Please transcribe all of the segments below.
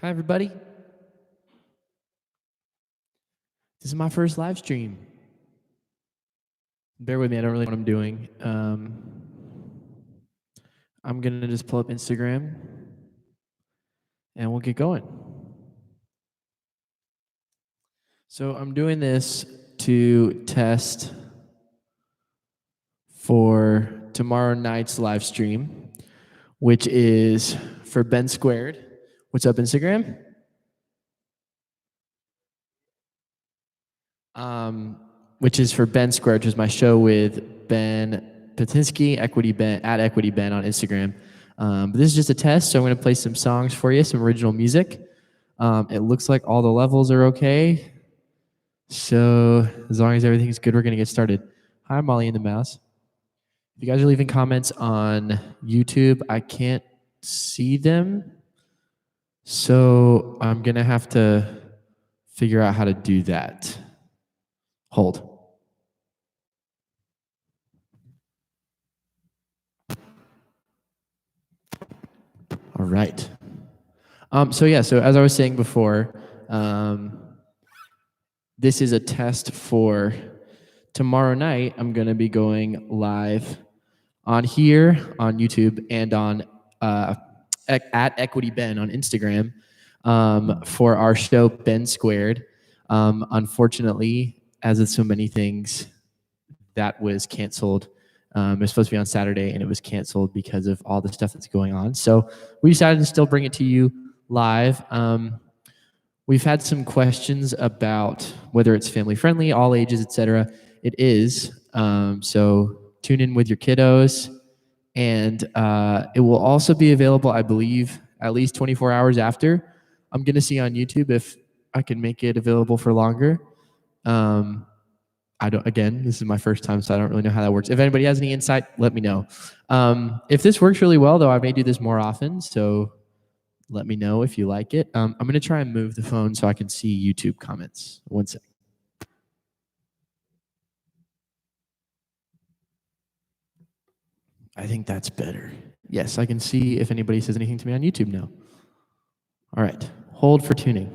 Hi, everybody. This is my first live stream. Bear with me, I don't really know what I'm doing. I'm going to just pull up Instagram and we'll get going. So I'm doing this to test for tomorrow night's live stream, which is for Ben Squared. What's up, Instagram? Which is for Ben Squared, which is my show with Ben Patinsky, Equity Ben, at Equity Ben on Instagram. But this is just a test, so I'm going to play some songs for you, some original music. It looks like all the levels are okay. So as long as everything's good, we're going to get started. Hi, Molly and the Mouse. If you guys are leaving comments on YouTube, I can't see them. So I'm going to have to figure out how to do that. Hold. All right. So as I was saying before, this is a test for tomorrow night. I'm going to be going live on here, on YouTube, and on at Equity Ben on Instagram for our show Ben Squared. Unfortunately, as with so many things, that was canceled. It was supposed to be on Saturday, and it was canceled because of all the stuff that's going on. So we decided to still bring it to you live. We've had some questions about whether it's family friendly, all ages, etc. It is. So tune in with your kiddos, and it will also be available, I believe, at least 24 hours after. I'm going to see on YouTube if I can make it available for longer. Again, this is my first time, so I don't really know how that works. If anybody has any insight, let me know. If this works really well, though, I may do this more often, so let me know if you like it. I'm going to try and move the phone so I can see YouTube comments. One sec. I think that's better. Yes, I can see if anybody says anything to me on YouTube now. All right, hold for tuning.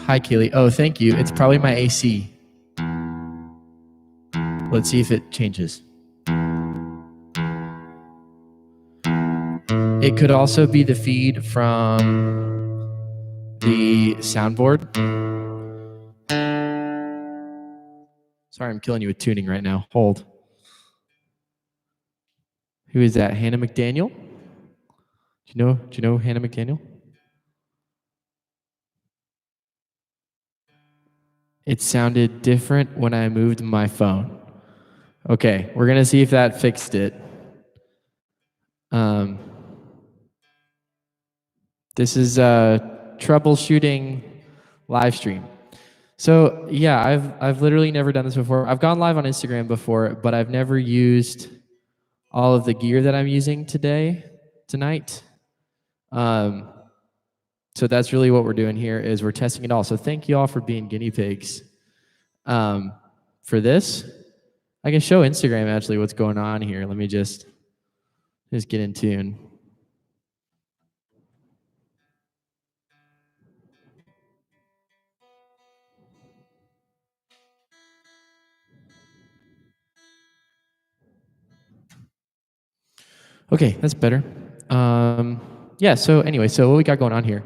Hi, Keely. Oh, thank you. It's probably my AC. Let's see if it changes. It could also be the feed from the soundboard. Sorry, I'm killing you with tuning right now. Hold. Who is that? Hannah McDaniel? Do you know Hannah McDaniel? It sounded different when I moved my phone. Okay, we're gonna see if that fixed it. This is a troubleshooting live stream. So yeah, I've literally never done this before. I've gone live on Instagram before, but I've never used all of the gear that I'm using tonight. So that's really what we're doing here is we're testing it all. So thank you all for being guinea pigs. For this, I can show Instagram actually what's going on here. Let me just get in tune. Okay, that's better. So anyway, so what we got going on here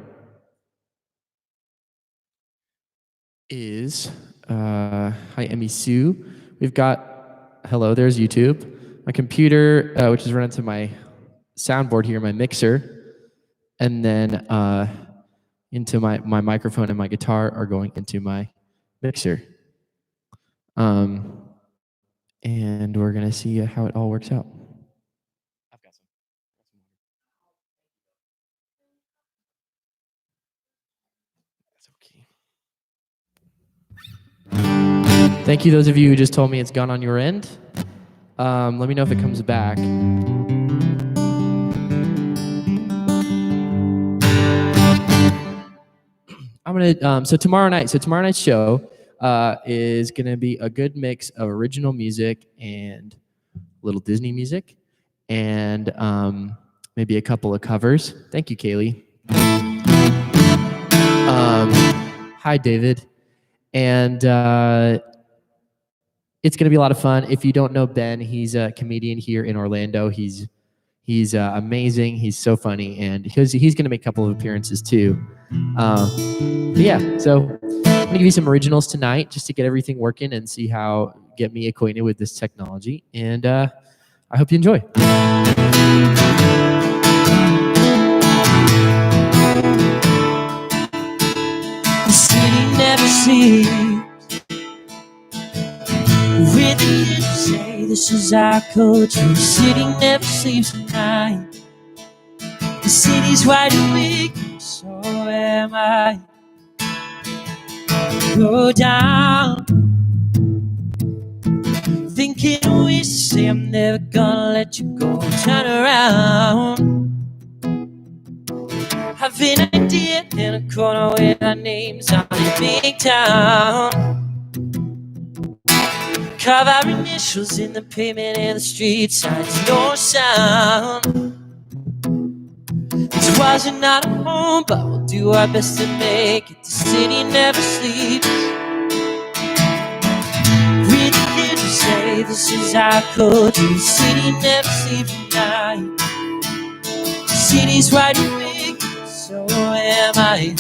is, hi, Emmy Sue. We've got, hello, there's YouTube. My computer, which is running to my soundboard here, my mixer, and then into my microphone and my guitar are going into my mixer. And we're gonna see how it all works out. I've got some. That's okay. Thank you, those of you who just told me it's gone on your end. Let me know if it comes back. I'm gonna so tomorrow night's show, is going to be a good mix of original music and little Disney music, and maybe a couple of covers. Thank you, Kaylee. Hi, David. And it's going to be a lot of fun. If you don't know Ben, he's a comedian here in Orlando. He's amazing. He's so funny, and he's going to make a couple of appearances too. But yeah, so I'm going to give you some originals tonight just to get everything working and get me acquainted with this technology. And I hope you enjoy. The city never sleeps. With the kids say this is our culture. The city never sleeps at night. The city's wide awake, so am I. Go down, thinking ways to say I'm never gonna let you go. Turn around, have an idea in a corner with our names on a big town. Carve our initials in the pavement and the street signs, no sound. This wasn't not a home, but we'll do our best to make it. The city never sleeps. Read the kids who say this is our culture. The city never sleeps at night. The city's wide awake, so am I.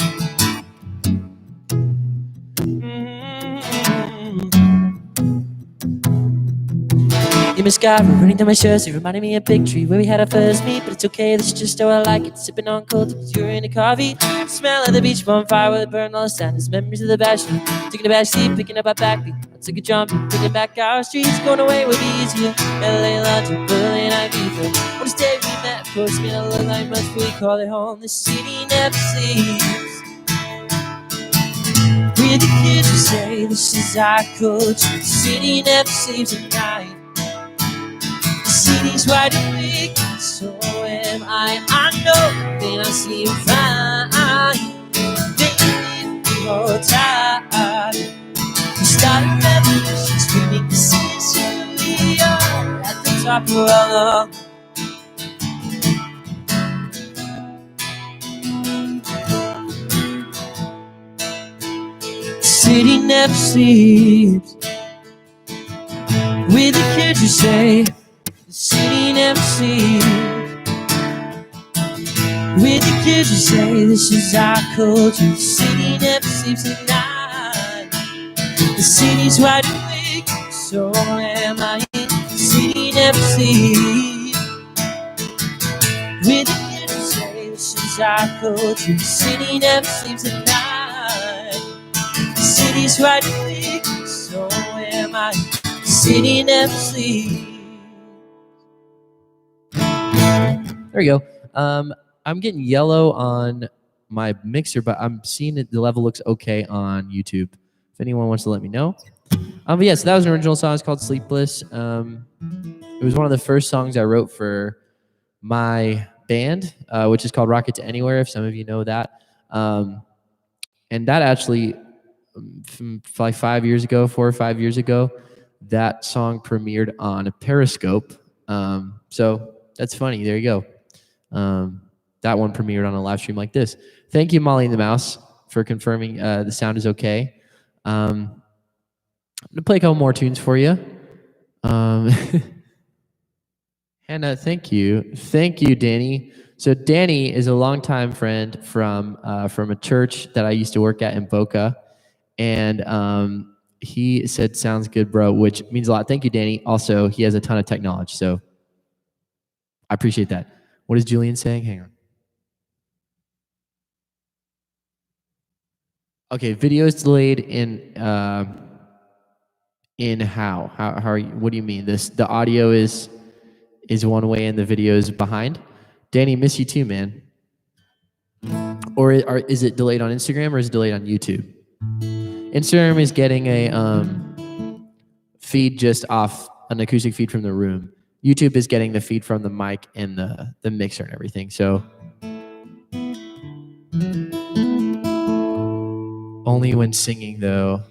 You miss God running down my shirts. It reminded me of Big Tree where we had our first meet. But it's okay, that's just how I like it. Sipping on cold because you're in a coffee. The smell of the beach bonfire where it burned all the sadness. Memories of the bachelor. Taking a back seat, picking up our backbeat. I took a jump, bringing back our streets. Going away would be easier. LA, London, Berlin, Ibiza. What a day we met. Of course, may not look like much, but we call it home. The city never sleeps. We're the kids who say this is our culture. The city never sleeps at night. The city's wide awake, so am I. I know then I see you fine. They need the whole time. We started revolution, screaming the city's who we are. At the top of our lungs. The city never sleeps. With the kids who say the city never sleeps. With the kids who say this is our culture. The city never sleeps at night. The city's wide awake, so am I. The city never sleeps. With the kids who say this is our culture. The city never sleeps at night. The city's wide awake, so am I. The city never sleeps. There we go. I'm getting yellow on my mixer, but I'm seeing that the level looks okay on YouTube. If anyone wants to let me know. But yeah, so that was an original song. It's called Sleepless. It was one of the first songs I wrote for my band, which is called Rocket to Anywhere, if some of you know that. And that actually, from like 4 or 5 years ago, that song premiered on Periscope. So that's funny. There you go. That one premiered on a live stream like this. Thank you, Molly and the Mouse, for confirming the sound is okay. I'm going to play a couple more tunes for you. Hannah, thank you. Thank you, Danny. So Danny is a longtime friend from a church that I used to work at in Boca. And he said, sounds good, bro, which means a lot. Thank you, Danny. Also, he has a ton of tech knowledge, so I appreciate that. What is Julian saying? Hang on. Okay, video is delayed in how? How are you? What do you mean? The audio is one way and the video is behind? Danny, miss you too, man. Or is it delayed on Instagram or is it delayed on YouTube? Instagram is getting a feed just off an acoustic feed from the room. YouTube is getting the feed from the mic and the mixer and everything. So only when singing though.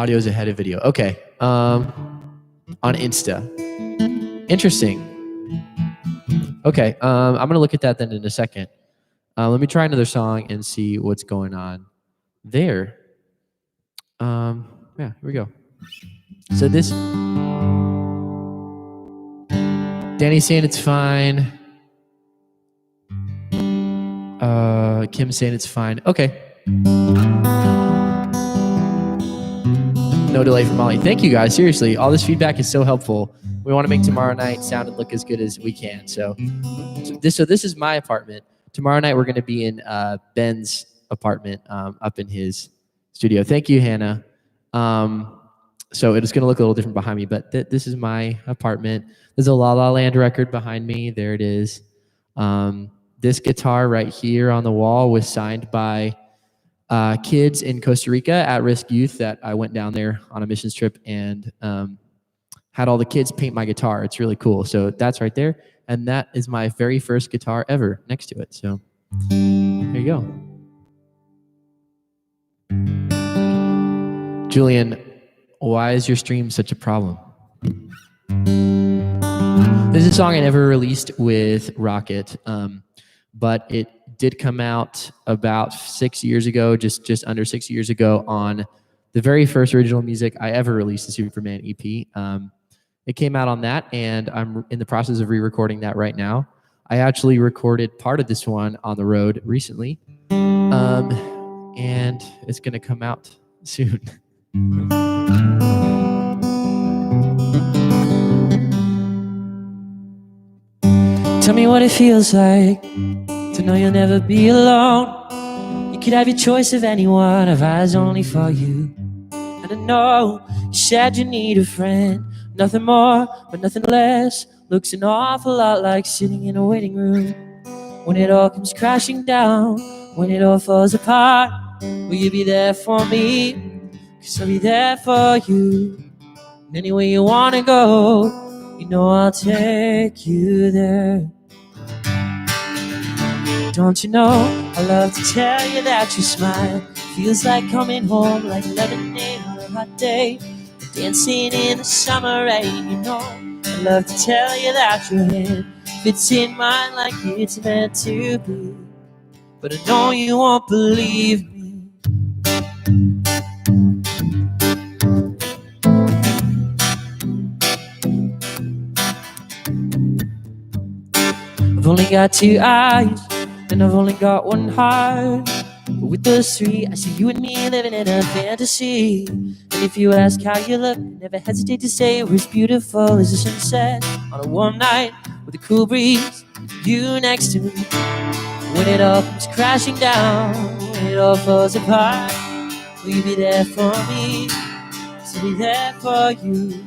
Audio is ahead of video. Okay. On Insta. Interesting. Okay. I'm going to look at that then in a second. Let me try another song and see what's going on there. Yeah, here we go. So this, Danny's saying it's fine. Kim's saying it's fine. Okay. No delay from Molly. Thank you guys. Seriously, all this feedback is so helpful. We want to make tomorrow night sound and look as good as we can. So this is my apartment. Tomorrow night we're going to be in Ben's apartment up in his studio. Thank you, Hannah. So it is going to look a little different behind me, but this is my apartment. There's a La La Land record behind me. There it is. This guitar right here on the wall was signed by kids in Costa Rica, at-risk youth, that I went down there on a missions trip and had all the kids paint my guitar. It's really cool. So that's right there. And that is my very first guitar ever next to it. So there you go. Julian, why is your stream such a problem? This is a song I never released with Rocket, but it did come out about 6 years ago, just under 6 years ago, on the very first original music I ever released, the Superman EP. It came out on that, and I'm in the process of re-recording that right now. I actually recorded part of this one on the road recently, and it's going to come out soon. Tell me what it feels like to know you'll never be alone. You could have your choice of anyone, have eyes only for you. And I know you said you need a friend, nothing more but nothing less. Looks an awful lot like sitting in a waiting room. When it all comes crashing down, when it all falls apart, will you be there for me? 'Cause I'll be there for you. And anywhere you wanna go, you know I'll take you there. Don't you know, I love to tell you that your smile feels like coming home, like lemonade on a hot day, dancing in the summer rain. You know, I love to tell you that your hand fits in mine like it's meant to be, but I know you won't believe me. I've only got 2 eyes, and I've only got 1 heart. But with those 3, I see you and me living in a fantasy. And if you ask how you look, never hesitate to say we're as beautiful as the sunset on a warm night with a cool breeze, you next to me. When it all comes crashing down, when it all falls apart, will you be there for me? 'Cause I'll be there for you.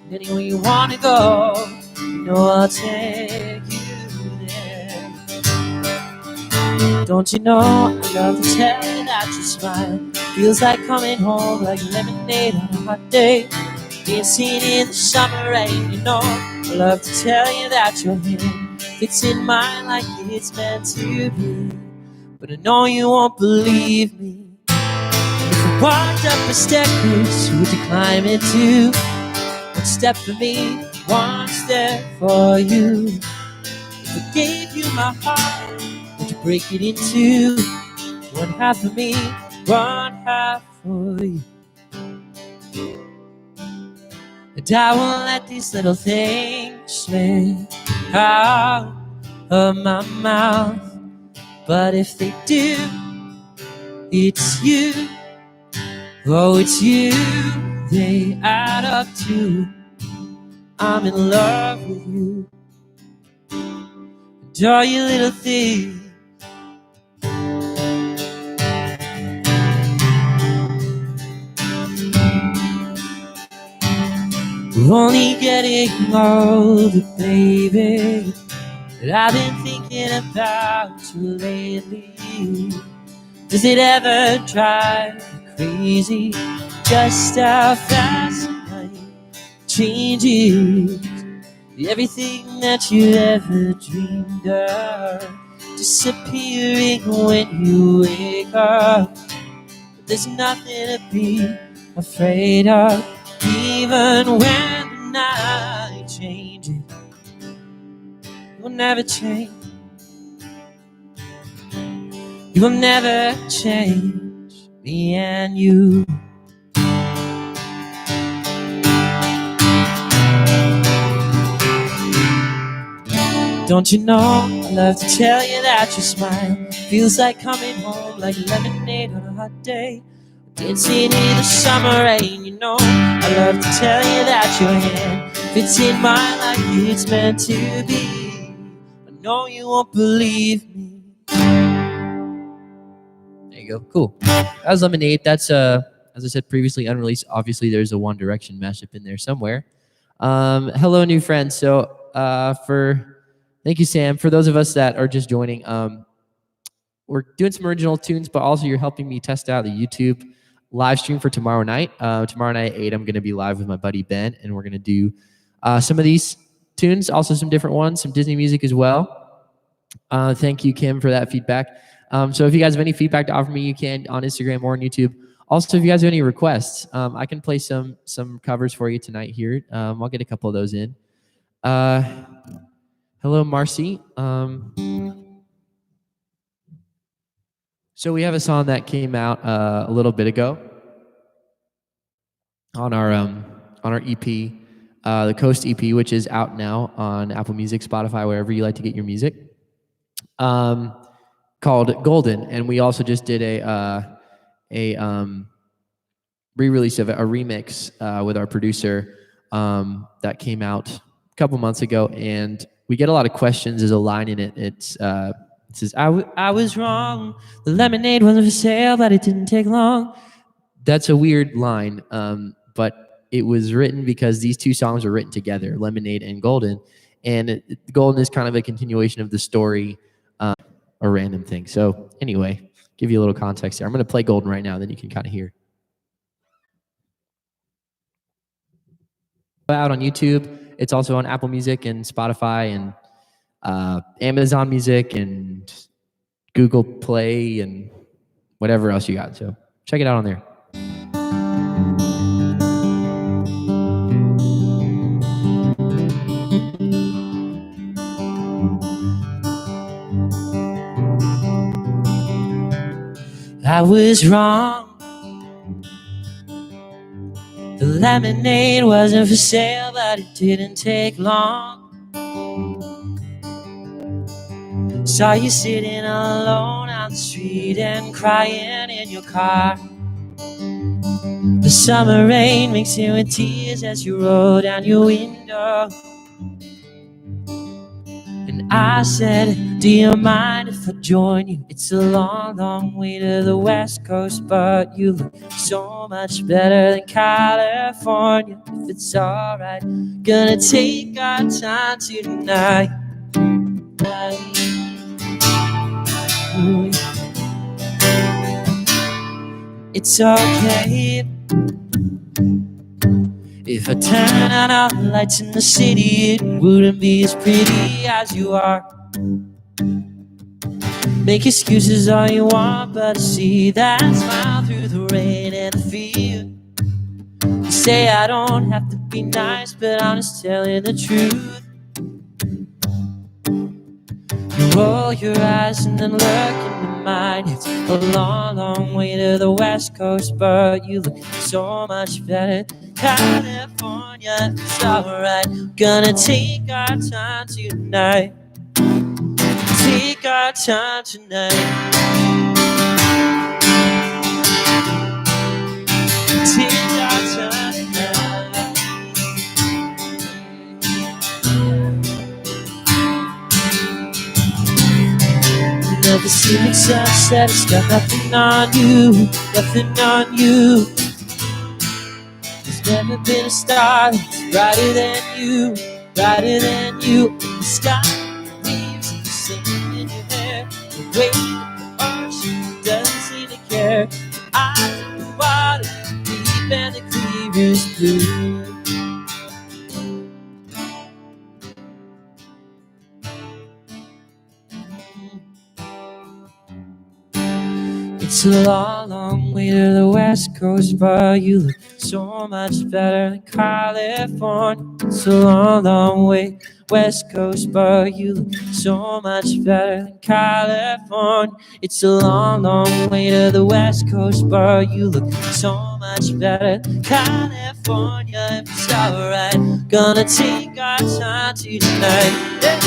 And anywhere you wanna go, you know I'll take you there. Don't you know, I love to tell you that your smile feels like coming home, like lemonade on a hot day, dancing in the summer rain. You know, I love to tell you that your hand fits in mine like it's meant to be, but I know you won't believe me. If I walked up a staircase, would you climb it too? 1 step for me, 1 step for you. If I gave you my heart, would you break it in 2? 1 half for me, 1 half for you. And I won't let these little things slip out of my mouth, but if they do, it's you. Oh, it's you they add up to. I'm in love with you. And all you little things, we're only getting older, baby, but I've been thinking about you lately. Does it ever drive you crazy just how fast life changes? Everything that you ever dreamed of disappearing when you wake up. But there's nothing to be afraid of. Even when the night changes, you will never change. You will never change me and you. Don't you know I love to tell you that your smile feels like coming home, like lemonade on a hot day, dancing in the summer rain. You know I love to tell you that your hand fits in mine like it's meant to be. I know you won't believe me. There you go. Cool. That was Lemonade. That's as I said previously, unreleased. Obviously, there's a One Direction mashup in there somewhere. Hello, new friends. So thank you, Sam. For those of us that are just joining, we're doing some original tunes, but also you're helping me test out the YouTube live stream for tomorrow night. Tomorrow night at 8, I'm going to be live with my buddy Ben, and we're going to do some of these tunes, also some different ones, some Disney music as well. Thank you, Kim, for that feedback. So if you guys have any feedback to offer me, you can on Instagram or on YouTube. Also, if you guys have any requests, I can play some covers for you tonight here. I'll get a couple of those in. Hello, Marcy. So we have a song that came out a little bit ago on our EP, the Coast EP, which is out now on Apple Music, Spotify, wherever you like to get your music. Called Golden, and we also just did a re-release of it, a remix with our producer that came out a couple months ago, and we get a lot of questions. There's a line in it. It says, I was wrong. The lemonade wasn't for sale, but it didn't take long. That's a weird line, but it was written because these two songs were written together, Lemonade and Golden, and Golden is kind of a continuation of the story, a random thing. So anyway, give you a little context here. I'm going to play Golden right now, then you can kind of hear. Out on YouTube. It's also on Apple Music and Spotify and Amazon Music and Google Play and whatever else you got. So check it out on there. I was wrong. The lemonade wasn't for sale, but it didn't take long. Saw you sitting alone on the street and crying in your car. The summer rain mixing with tears as you roll down your window. And I said, do you mind if I join you? It's a long, long way to the West Coast, but you look so much better than California. If it's alright, gonna take our time tonight. It's okay if I turn on all the lights in the city, it wouldn't be as pretty as you are. Make excuses all you want, but I see that smile through the rain and I feel. You say I don't have to be nice, but I'm just telling the truth. You roll your eyes and then look into mine. It's a long, long way to the West Coast, but you look so much better than California. It's alright, gonna take our time tonight. Take our time tonight. Take our time tonight. Never seen a sunset, it's got nothing on you, nothing on you. There's never been a star that's brighter than you, brighter than you. The sky leaves the singing in your hair, the way that the ocean doesn't seem to care. Your eyes in the water, deep and the clearest blue. It's a long, long long way to the West Coast, but you look so much better than California. It's a long, long way West Coast, but you look so much better than California. It's a long, long way to the West Coast, but you look so much better than California. If it's alright, gonna take our time tonight. Yeah.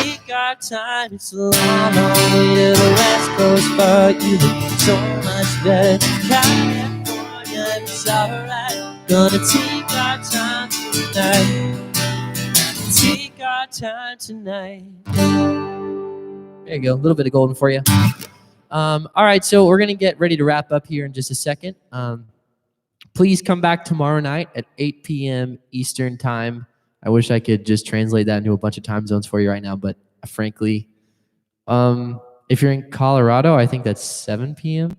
Take our time, it's a long, long way to the West Coast, but you look so much better. California, it's alright. Gonna take our time tonight. Take our time tonight. There you go, a little bit of golden for you. All right, so we're gonna get ready to wrap up here in just a second. Please come back tomorrow night at 8 p.m. Eastern time. I wish I could just translate that into a bunch of time zones for you right now, but frankly, if you're in Colorado, I think that's 7 p.m.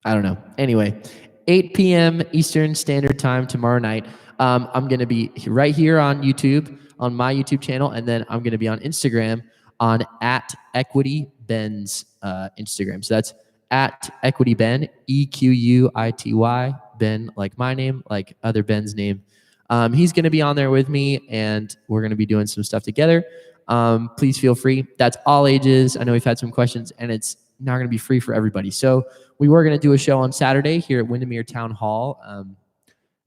I don't know. Anyway, 8 p.m. Eastern Standard Time tomorrow night. I'm going to be right here on YouTube, on my YouTube channel, and then I'm going to be on Instagram on @EquityBen's Instagram. So that's @EquityBen, EQUITY, Ben, like my name, like other Ben's name. He's going to be on there with me, and we're going to be doing some stuff together. Please feel free. That's all ages. I know we've had some questions, and it's not going to be free for everybody. So we were going to do a show on Saturday here at Windermere Town Hall,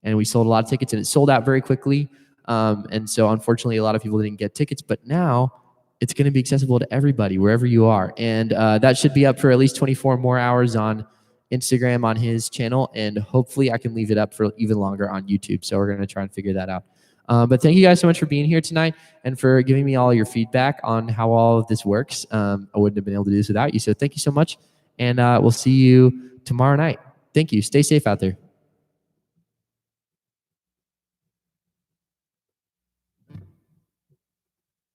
and we sold a lot of tickets, and it sold out very quickly. And so unfortunately, a lot of people didn't get tickets, but now it's going to be accessible to everybody, wherever you are. And that should be up for at least 24 more hours on Instagram on his channel, and hopefully I can leave it up for even longer on YouTube. So we're going to try and figure that out. But thank you guys so much for being here tonight and for giving me all your feedback on how all of this works. I wouldn't have been able to do this without you. So thank you so much, and we'll see you tomorrow night. Thank you. Stay safe out there.